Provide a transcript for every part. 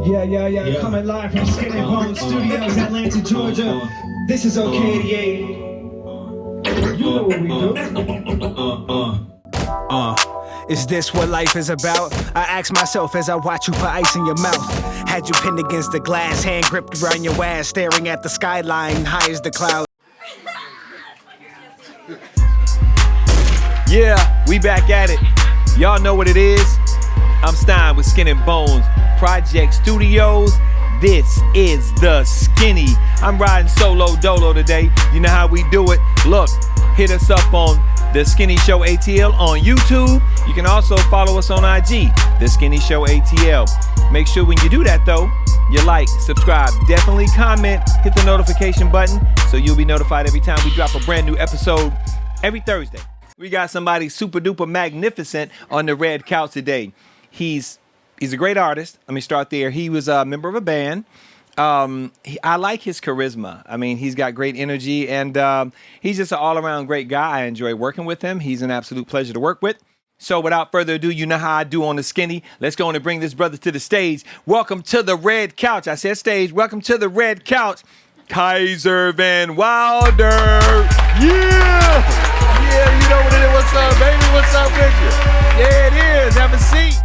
Yeah. Coming live from Skin and Bone Studios, Atlanta, Georgia. This is a.k.a. You know what we do. Is this what life is about? I ask myself as I watch you put ice in your mouth. Had you pinned against the glass, hand gripped around your ass, staring at the skyline, high as the clouds. Yeah, we back at it. Y'all know what it is. I'm Stein with Skin and Bones Project Studios. This is the Skinny. I'm riding solo dolo today. You know how we do it. Look, hit us up on The Skinny Show ATL on YouTube. You can also follow us on IG, The Skinny Show ATL. Make sure when you do that though, you like, subscribe, definitely comment, hit the notification button so you'll be notified every time we drop a brand new episode every Thursday. We got somebody super duper magnificent on the red couch today. He's a great artist. Let me start there. He was a member of a band. I like his charisma. I mean, he's got great energy, and he's just an all-around great guy. I enjoy working with him. He's an absolute pleasure to work with. So without further ado, you know how I do on the Skinny. Let's go on and bring this brother to the stage. Welcome to the red couch. I said stage. Welcome to the red couch, Kaiser Van Wilder. Yeah! Yeah, you know what it is. What's up, baby? What's up with you? Yeah, it is. Have a seat.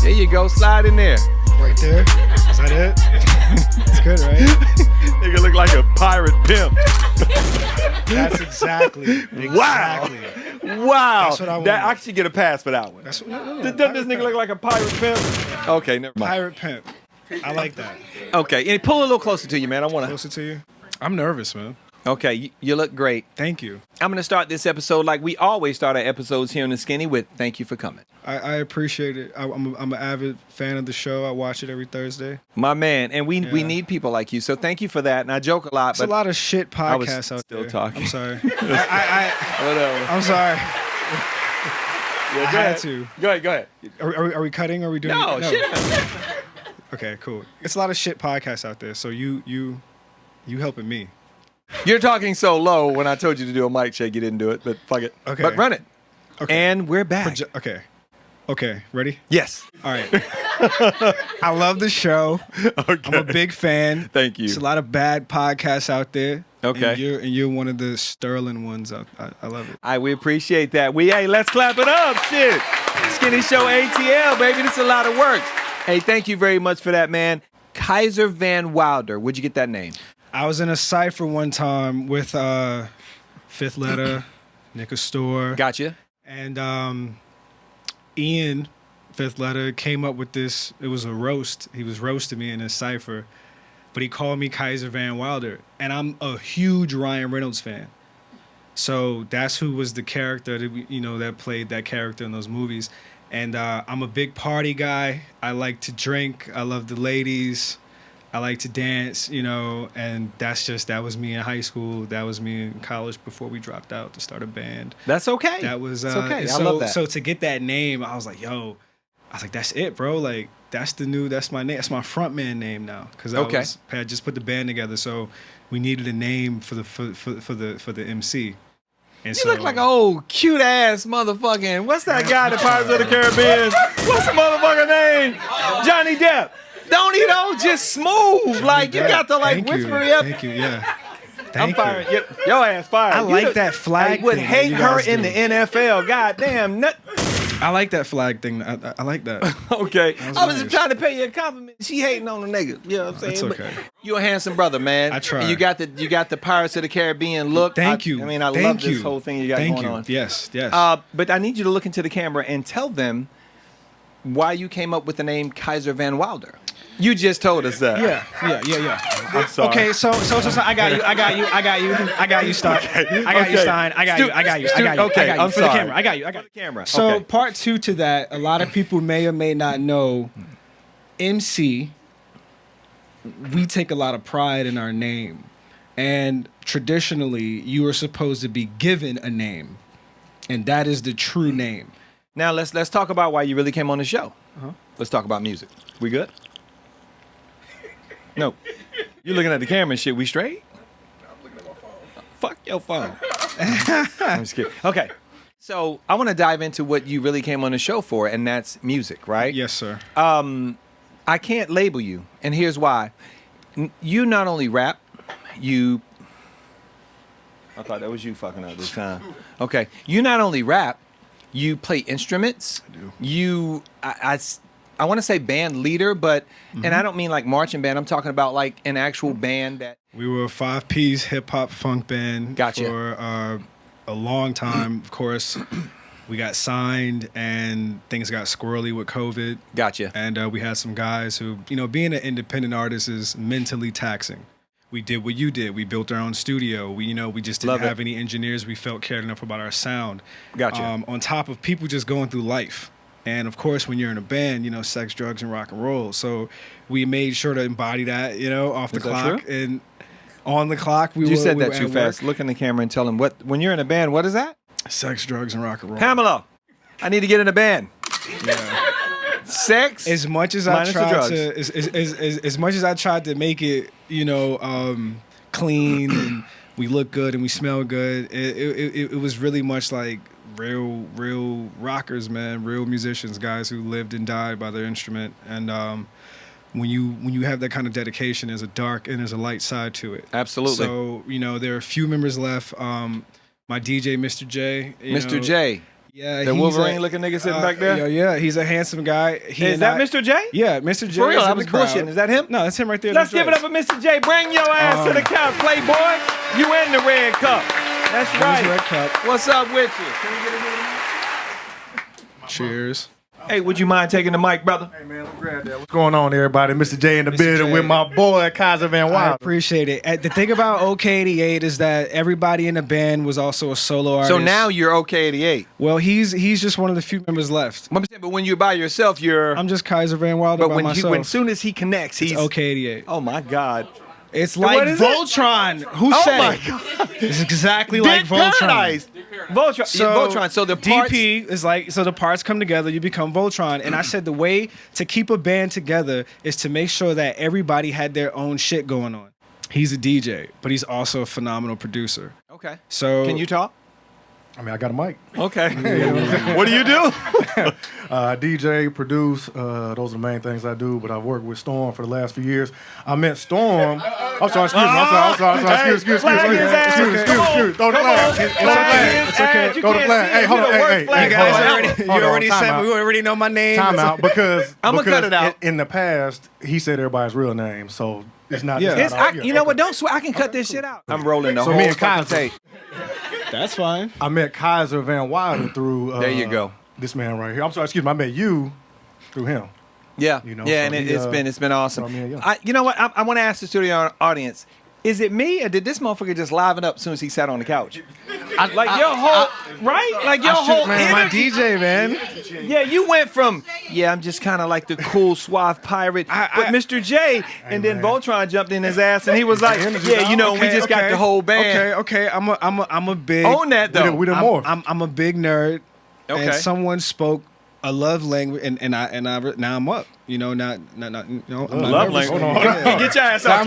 There you go. Slide in there. Right there. Is that it? It's good, right? Nigga look like a pirate pimp. That's exactly. Wow. That's what I want. I should get a pass for that one. Doesn't this nigga look like a pirate pimp? Okay, never mind. Pirate pimp. I like that. Okay, and pull a little closer to you, man. I want to. Closer to you? I'm nervous, man. Okay, you look great. Thank you. I'm going to start this episode like we always start our episodes here on The Skinny with thank you for coming. I appreciate it. I'm an avid fan of the show. I watch it every Thursday. My man, and we need people like you, so thank you for that. And I joke a lot, There's a lot of shit podcasts out still there. Talking. I'm sorry. Whatever. I'm sorry. Yeah, I had to. Go ahead. Are we cutting? Or are we doing? No, shit. Okay, cool. It's a lot of shit podcasts out there. So you helping me. You're talking so low. When I told you to do a mic check, you didn't do it, but fuck it. Okay. But run it. Okay. And we're back. Okay. Ready? Yes. All right. I love the show. Okay. I'm a big fan. Thank you. There's a lot of bad podcasts out there. Okay. And you're one of the sterling ones. I love it. We appreciate that. Hey, let's clap it up. Shit. Skinny Show ATL, baby. This is a lot of work. Hey, thank you very much for that, man. Kaiser Van Wilder. Where'd you get that name? I was in a cypher one time with Fifth Letter, Nickel Store. Gotcha. And Ian, Fifth Letter, came up with this. It was a roast. He was roasting me in a cypher. But he called me Kaiser Van Wilder. And I'm a huge Ryan Reynolds fan. So that's who was the character that played that character in those movies. And I'm a big party guy. I like to drink. I love the ladies. I like to dance, and that was me in high school. That was me in college before we dropped out to start a band. That's okay. That was it's okay. So, I love that. So to get that name, I was like, that's it, bro. Like that's my name. That's my frontman name now. Because I just put the band together, so we needed a name for the MC. And you look like an old cute ass motherfucking. What's that guy in Pirates of the Caribbean? What's the motherfucking name? Johnny Depp. Don't he though? Just smooth. Like you got to whisper up. Thank you. Yeah. I'm fired. Your ass fired. I like that flag. I would thing hate her in do. the NFL. Goddamn. I like that flag thing. I like that. Okay. I was nice. just trying to pay you a compliment. She hating on the nigga. You know what I'm saying? It's okay. You a handsome brother, man. I try. And you got the Pirates of the Caribbean look. Thank you. I mean, I love this whole thing you got going on. Yes. But I need you to look into the camera and tell them why you came up with the name Kaiser Van Wilder. You just told us that. Yeah. I'm sorry. Okay, so I got you, Stein. I got you, Stein. I got you. Okay, I'm for the sorry. camera. I got you. For the camera. So okay. part 2 to that, a lot of people may or may not know, MC, we take a lot of pride in our name. And traditionally, you are supposed to be given a name. And that is the true name. Now let's talk about why you really came on the show. Uh-huh. Let's talk about music. We good? No. You looking at the camera and shit. We straight? I'm looking at my phone. Fuck your phone. I'm just kidding. Okay. So I want to dive into what you really came on the show for, and that's music, right? Yes, sir. I can't label you, and here's why. You not only rap, you. I thought that was you fucking up this time. Okay, you not only rap, you play instruments. I do. You, I want to say band leader, but and I don't mean like marching band. I'm talking about like an actual band that. We were a 5-piece hip hop funk band Gotcha. for a long time. Of course, we got signed and things got squirrely with COVID. Gotcha. And we had some guys who, being an independent artist is mentally taxing. We did what you did. We built our own studio. We just didn't have any engineers we felt cared enough about our sound. Gotcha. On top of people just going through life. And of course, when you're in a band, sex, drugs, and rock and roll. So we made sure to embody that, off the clock. True? And on the clock, You said that too fast. Look in the camera and tell them when you're in a band, what is that? Sex, drugs, and rock and roll. Pamela, I need to get in a band. Yeah. Sex. As much as I tried to, as much as I tried to make it, clean and we look good and we smell good, it was really much like real rockers, man, real musicians, guys who lived and died by their instrument. And when you have that kind of dedication, there's a dark and there's a light side to it. Absolutely. So there are a few members left. My DJ, Mr. J. Mr. J. Yeah, the Wolverine-looking nigga sitting back there? Yeah, he's a handsome guy. Is that Mr. J? Yeah, Mr. J. For real, is I in was the crowd. bullshitting. Is that him? No, that's him right there. Let's give it up for Mr. J. Bring your ass to the couch, playboy. You in the red cup. That's right. Red cup. What's up with you? Can we get a Cheers. Hey, would you mind taking the mic, brother? Hey, man, I'm glad that. What's going on, everybody? Mr. J in the building J. with my boy, Kaiser Van I Wilder. appreciate it. The thing about a.k.a. is that everybody in the band was also a solo artist. So now you're a.k.a. Well, he's just one of the few members left. But when you're by yourself, you're. I'm just Kaiser Van Wilder by myself. When soon as he connects, he's a.k.a. Oh my God. It's like What is it? Voltron. Who said my it? God. It's exactly like Dick Voltron. Paradise. Voltron. So the parts, DP is like, so the parts come together, you become Voltron. And I said the way to keep a band together is to make sure that everybody had their own shit going on. He's a DJ, but he's also a phenomenal producer. Okay. So Can you talk? I mean, I got a mic. Okay. What do you do? DJ, produce, those are the main things I do, but I've worked with Storm for the last few years. I met Storm. I'm sorry, excuse me. I'm sorry. Excuse me. Throw the flag. It's okay. Throw the flag. Hey, hold on. Hey. You guys already said we already know my name. Time out, because I'ma cut it out. In the past, he said everybody's real name, so it's not. Yeah. It's not You know what? Don't swear. I can cut this shit out. I'm rolling the So whole me and fucking Kaiser- tape. That's fine. I met Kaiser Van Wilder through. There you go. This man right here. I'm sorry, excuse me. I met you through him. Yeah. You know, Yeah, so and he, it's been awesome. brought me in young. You know what? I want to ask the studio audience. Is it me or did this motherfucker just liven up as soon as he sat on the couch? Like your whole My DJ, man. Yeah, you went from I'm just kind of like the cool suave pirate, but Mr. J, and then man. Voltron jumped in his ass and he was like, we just got the whole band. Okay. I'm a big. Own that though. We done more. I'm a big nerd. Okay. And someone spoke a love language, and now I'm up. I'm not Love nervous. language. Hold on. Get your ass out.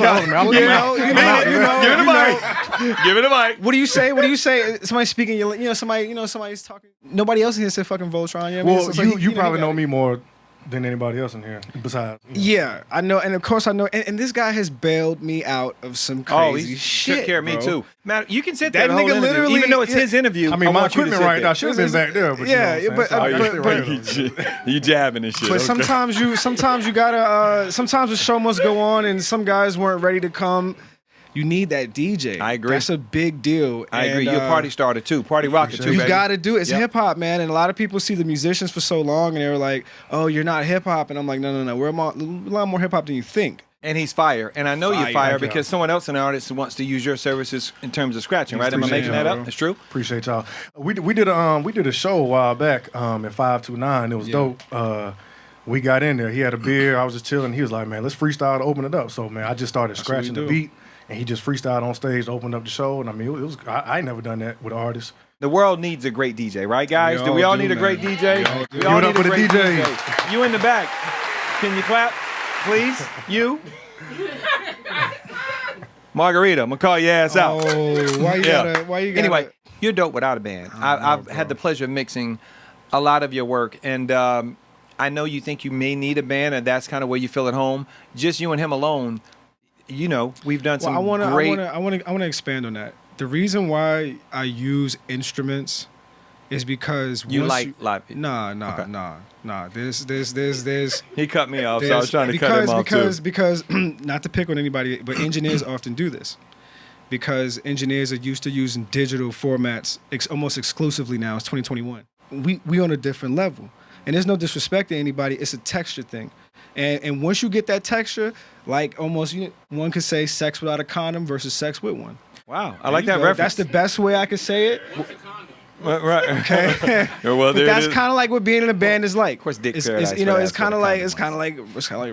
Give it a mic. What do you say? Somebody speaking. Somebody's talking. Nobody else in here said fucking Voltron. You know what I mean? Well, So it's like, you probably got know it. me more than anybody else in here. Besides, Yeah, I know, and of course I know, and this guy has bailed me out of some crazy he shit. took care of me bro. too. Man, you can sit That there the whole nigga interview, literally- even though it's his interview. I mean, my want you to equipment sit right there. now should have been back there, but Yeah, you know but- what I'm saying? but- So I sit right here. You jabbing and shit. But sometimes you gotta. Sometimes the show must go on, and some guys weren't ready to come. You need that DJ. I agree. That's a big deal. I agree. And, You're a party starter too. Party rocker too, You baby. got to do it. It's Yep. hip hop, man. And a lot of people see the musicians for so long, and they're like, "Oh, you're not hip hop." And I'm like, "No. We're a lot more hip hop than you think." And he's fire. And I know you're Fire. fire Thank you. because someone else in the audience wants to use your services in terms of scratching, right? Am I making that up? It's true? Appreciate y'all. We did a show a while back at 529. It was dope. We got in there. He had a beer. I was just chilling. He was like, "Man, let's freestyle to open it up." So man, I just started That's what we scratching the do. beat, and he just freestyled on stage to open up the show. And I mean, it was I ain't never done that with artists. The world needs a great DJ, right, guys? We Do we all all do, need a man. great DJ? We all do. We all Give it up need a for the great DJs. DJ. You in the back. Can you clap, please? You. Margarita, I'm going to call your ass out. Oh, why you gotta? Why you gotta? Anyway, you're dope without a band. I've had the pleasure of mixing a lot of your work, and I know you think you may need a band, and that's kind of where you feel at home. Just you and him alone, you know, we've done some great. I want to expand on that. The reason why I use instruments is because You like live. Nah. There's He cut me off, so I was trying to cut him off because not to pick on anybody, but engineers often do this. Because engineers are used to using digital formats almost exclusively now. It's 2021. We on a different level. And there's no disrespect to anybody. It's a texture thing. And once you get that texture, like almost one could say sex without a condom versus sex with one. Wow, I like that reference. That's the best way I could say it. Right. Okay. Well, but that's kind of like what being in a band is like. Of course, Dick it's Paradise. kind of like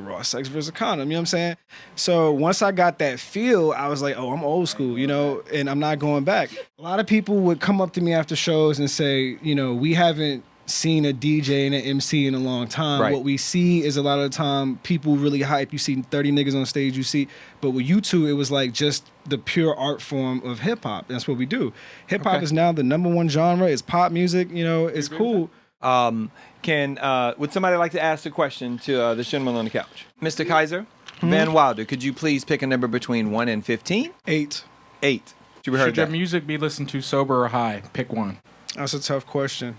raw sex versus a condom. You know what I'm saying? So once I got that feel, I was like, oh, I'm old school, and I'm not going back. A lot of people would come up to me after shows and say, we haven't seen a DJ and an MC in a long time. Right. What we see is a lot of the time people really hype. You see 30 niggas on stage, but with you two, it was like just the pure art form of hip hop. That's what we do. Hip hop is now the #1 genre. It's pop music. It's cool. Would somebody like to ask a question to the gentleman on the couch? Mr. Kaiser Van Wilder, could you please pick a number between 1 and 15? 8. 8. You heard Should your that? music be listened to sober or high? Pick one. That's a tough question.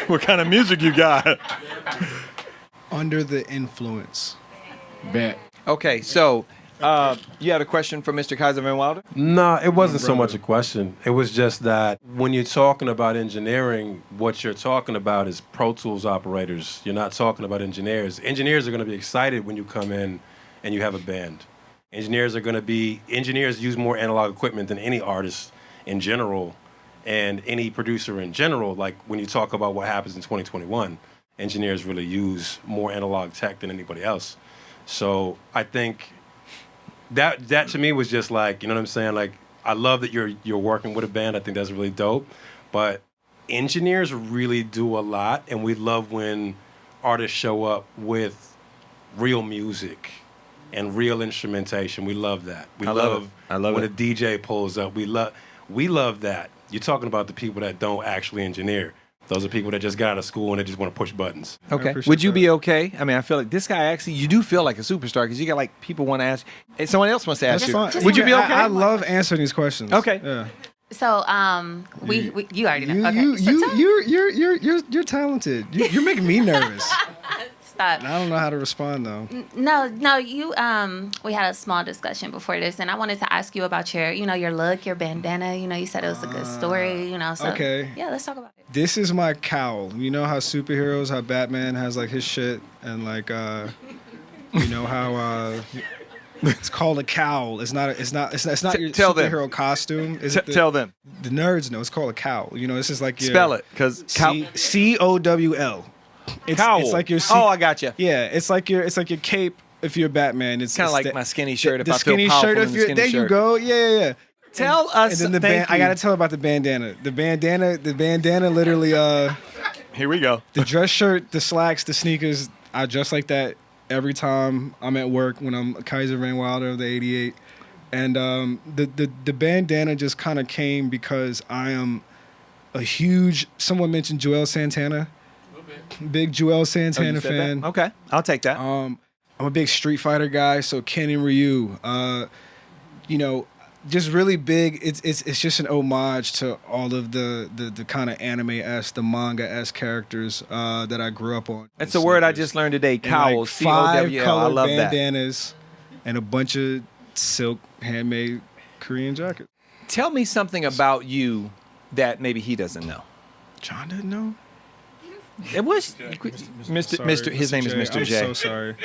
What kind of music you got? Under the influence. Bet. Okay, so you had a question for Mr. Kaiser Van Wilder? No, it wasn't so much a question. It was just that when you're talking about engineering, what you're talking about is Pro Tools operators. You're not talking about engineers. Engineers are going to be excited when you come in and you have a band. Engineers use more analog equipment than any artist in general and any producer in general. Like when you talk about what happens in 2021, engineers really use more analog tech than anybody else. So I think that to me was just like, you know what I'm saying? Like, I love that you're working with a band. I think that's really dope. But engineers really do a lot, and we love when artists show up with real music and real instrumentation. We love that. I love when a DJ pulls up. We love that. You're talking about the people that don't actually engineer. Those are people that just got out of school and they just want to push buttons. Okay. Would you be okay? I mean, I feel like this guy actually, you do feel like a superstar because you got like people want to ask, and someone else wants to ask you. Fine. Would you be okay? I love answering these questions. Okay. Yeah. So, you already know. Okay. You're talented. You're making me nervous. Stop. And I don't know how to respond though. No, you. We had a small discussion before this, and I wanted to ask you about your look, your bandana. You said it was a good story. So okay. Yeah, let's talk about it. This is my cowl. You know how superheroes, how Batman has like his shit, and like how it's called a cowl. It's not your superhero costume. Tell them. The nerds know it's called a cowl. This is like your spell it because COWL. Cowl. It's like your I got you. Yeah, it's like your cape if you're Batman. It's kind of like my skinny shirt. The skinny shirt if you're there. You go. Yeah. Tell us. And then I gotta tell about the bandana. The bandana literally. Here we go. The dress shirt, the slacks, the sneakers. I dress like that every time I'm at work when I'm Kaiser Van Wilder of the '88, and the bandana just kind of came because I am a huge. Someone mentioned Joel Santana. Big Joel Santana fan. Okay, I'll take that. I'm a big Street Fighter guy, so Ken and Ryu. Just really big. It's just an homage to all of the kind of anime-esque, the manga-esque characters that I grew up on. That's a word I just learned today. Cowl. Like 5 COWL. colored I love bandanas and a bunch of silk handmade Korean jackets. Tell me something about you that maybe he doesn't know. John didn't know. It was Mr. His name is Mr. J. I'm so sorry.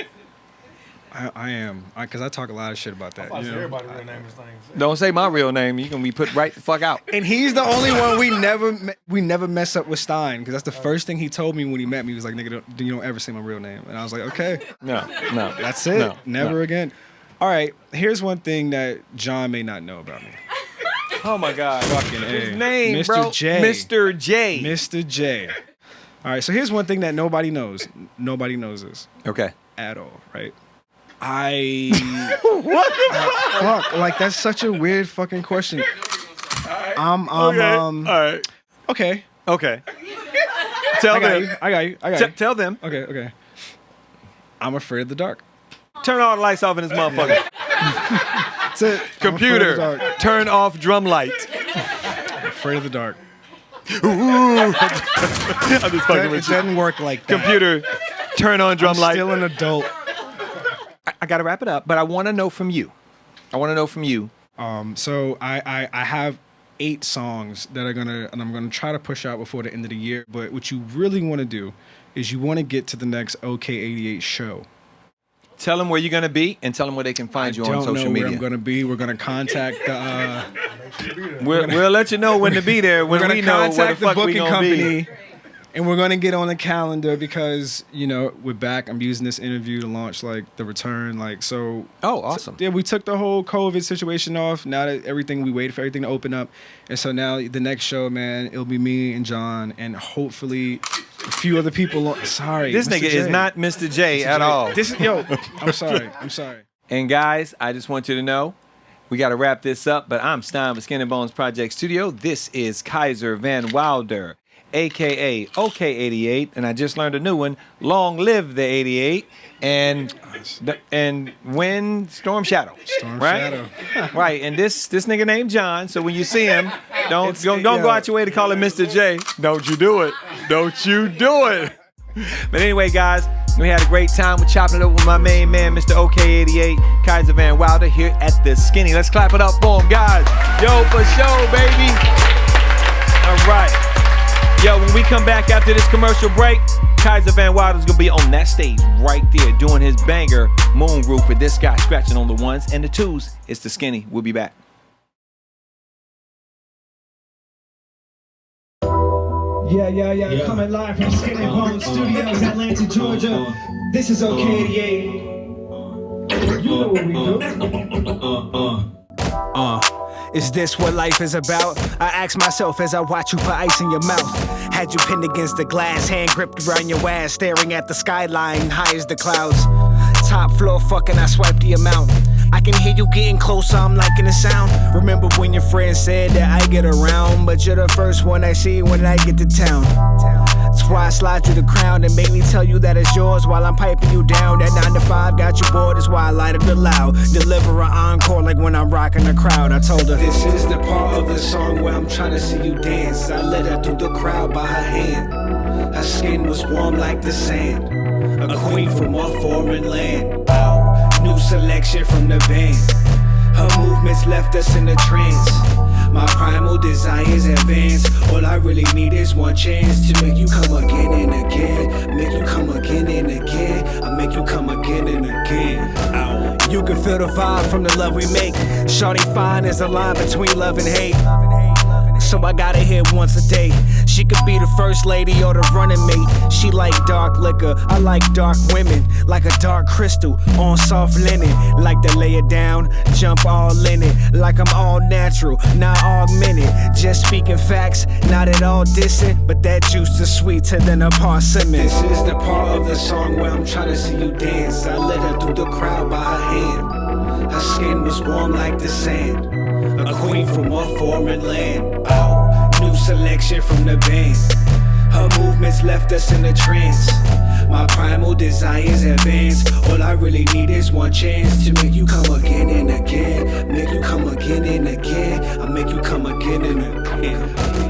I am, because I talk a lot of shit about that. Everybody real name is things. Don't say my real name. You can be put right the fuck out. And he's the only one we never mess up with Stein, because that's the first thing he told me when he met me. He was like, "Nigga, you don't ever say my real name." And I was like, "Okay, no, that's it. Never again." All right. Here's one thing that John may not know about me. Oh my God. Fucking his name, Mr. bro. J. Mr. J. Mr. J. All right, so here's one thing that nobody knows. Nobody knows this. Okay. At all, right? What the fuck? Like, that's such a weird fucking question. All right. Okay. Tell Tell I got them. you. I got you. I got you. Tell them. Okay. I'm afraid of the dark. Turn all the lights off in this motherfucker. That's it. Computer, I'm afraid of the dark. turn off drum light. Afraid of the dark. I'm just fucking It with you. doesn't work like that. Computer, turn on drum I'm light. still an adult. I got to wrap it up, but I want to know from you. So I have 8 songs that I'm gonna try to push out before the end of the year. But what you really want to do is you want to get to the next OK88 show. Tell them where you're going to be and tell them where they can find you on social Don't know media. where I'm gonna be. We're gonna contact the. We'll let you know when to be there. When We're we gonna know where the contact the fuck we booking gonna be. company, and we're gonna get on the calendar because we're back. I'm using this interview to launch like the return, like so. Oh, awesome. Yeah, we took the whole COVID situation off. Now that we waited for everything to open up, and so now the next show, man, it'll be me and John, and hopefully a few other people. Sorry, This Mr. nigga J. is not Mr. J at all. This is I'm sorry. I'm sorry. And guys, I just want you to know, we got to wrap this up, but I'm Stein with Skin and Bones Project Studio. This is Kaiser Van Wilder, a.k.a. OK88, and I just learned a new one, Long Live the 88, and win Storm Shadow. Storm right? Shadow. Right, and this nigga named John, so when you see him, don't go out your way to call him Mr. J. Don't you do it. Don't you do it. But anyway, guys, we had a great time. We're chopping it up with my main man, Mr. OK88, Kaiser Van Wilder, here at the Skinny. Let's clap it up for him, guys. Yo, for sure, baby. All right. Yo, when we come back after this commercial break, Kaiser Van Wilder's gonna be on that stage right there doing his banger, Moon Roof, with this guy scratching on the ones and the twos. It's the Skinny. We'll be back. Yeah. Coming live from Skin and Bones Studios, Atlanta, Georgia. This is OK88. You know what we do. Is this what life is about? I ask myself as I watch you put ice in your mouth. Had you pinned against the glass, hand gripped around your ass, staring at the skyline, high as the clouds. Top floor fucking, I swiped the amount. I can hear you getting closer, I'm liking the sound. Remember when your friend said that I get around, but you're the first one I see when I get to town. That's why I slide you the crown and make me tell you that it's yours while I'm piping you down. That 9 to 5 got you bored, that's why I light up the loud. Deliver an encore like when I'm rocking the crowd. I told her, this is the part of the song where I'm trying to see you dance. I led her through the crowd by her hand. Her skin was warm like the sand. A queen from a foreign land. Wow, new selection from the band. Her movements left us in a trance. My primal desires advance. All I really need is one chance to make you come again and again. Make you come again and again. I make you come again and again. Ow. You can feel the vibe from the love we make. Shawty fine is the line between love and hate. So I gotta hit once a day. She could be the first lady or the running mate. She like dark liquor, I like dark women. Like a dark crystal on soft linen. Like to lay it down, jump all in it. Like I'm all natural, not augmented. Just speaking facts, not at all dissing. But that juice is sweeter than a persimmon. This is the part of the song where I'm trying to see you dance. I led her through the crowd by her hand. Her skin was warm like the sand. A queen from a foreign land. Ow, new selection from the band. Her movements left us in a trance. My primal desires advance. All I really need is one chance to make you come again and again. Make you come again and again. I make you come again and again.